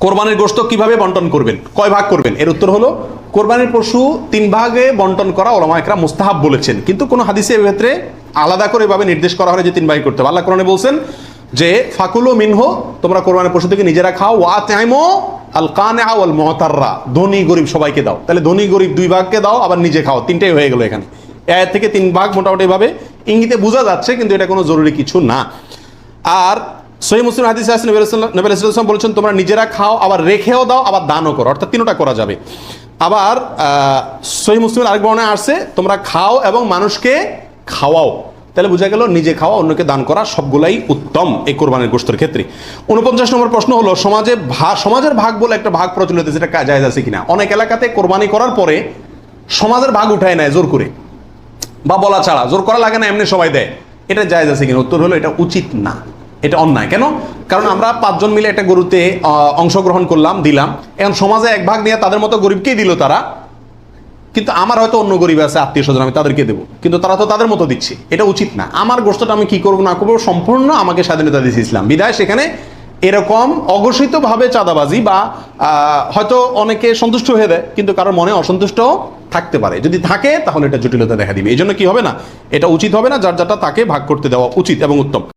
কোরবানির গোশত কিভাবে বন্টন করবেন, কয় ভাগ করবেন? এর উত্তর হলো কোরবানির পশু 3 ভাগে বন্টন করা ওলামা একরাম মুস্তাহাব বলেছেন, কিন্তু কোন হাদিসে এর ক্ষেত্রে আলাদা করে এভাবে নির্দেশ করা হয় যে 3 ভাগে করতে হবে। আল্লাহ কোরআনে বলছেন যে ফাকুলু মিনহু, তোমরা কোরবানির পশু থেকে নিজেরা খাও, ওয়া তাইমু আল কানিআ ওয়াল মুতাররা, ধনী গরিব সবাইকে দাও। তাহলে ধনী গরিব 2 ভাগকে দাও, আবার নিজে খাও, 3টাই হয়ে গেল এখানে। এর থেকে 3 ভাগ মোটামুটি ভাবে ইঙ্গিতে বোঝা যাচ্ছে, কিন্তু এটা কোনো জরুরি কিছু না। আর সহিহ মুসলিম হাদিসে আছে নবী রাসূলুল্লাহ সাল্লাল্লাহু আলাইহি ওয়াসাল্লাম বলেছেন তোমরা নিজেরা খাও, আবার রেখেও দাও, আবার দানও করো, অর্থাৎ 3টা করা যাবে। আবার সহিহ মুসলিমের আরেক বর্ণনায় আসছে তোমরা খাও এবং মানুষকে খাওয়াও। তাহলে বোঝা গেল নিজে খাওয়া, অন্যকে দান করা সবগুলাই উত্তম এই কোরবানির গোশতের ক্ষেত্রে। 49 নম্বর প্রশ্ন হলো সমাজের ভাগ বলে একটা ভাগ প্রচলিত আছে, এটা জায়েজ আছে কিনা? অনেক এলাকাতে কোরবানি করার পরে সমাজের ভাগ উঠায় নেয় জোর করে, বা বলা ছাড়া, জোর করা লাগে না, এমনি সবাই দেয়। এটা জায়েজ আছে কিনা? উত্তর হলো এটা উচিত না, এটা অন্যায়। কেন? কারণ আমরা 5 জন মিলে একটা গরুতে অংশগ্রহণ করলাম, দিলাম, এখন সমাজে 1 ভাগ নিয়ে তাদের মতো গরিবকেই দিল তারা, কিন্তু আমার হয়তো অন্য গরিব আছে আত্মীয় স্বজন, আমি তাদেরকে দেবো, কিন্তু তারা তো তাদের মতো দিচ্ছে। এটা উচিত না। আমার গোশতটা আমি কি করবো না করবো সম্পূর্ণ আমাকে স্বাধীনতা দিয়েছে ইসলাম, বিধায় সেখানে এরকম অঘোষিতভাবে চাঁদাবাজি বা হয়তো অনেকে সন্তুষ্ট হয়ে দেয়, কিন্তু কারোর মনে অসন্তুষ্ট থাকতে পারে। যদি থাকে তাহলে এটা জটিলতা দেখা দিবে। এই জন্য কি হবে না, এটা উচিত হবে না। যার যারটা তাকে ভাগ করতে দেওয়া উচিত এবং উত্তম।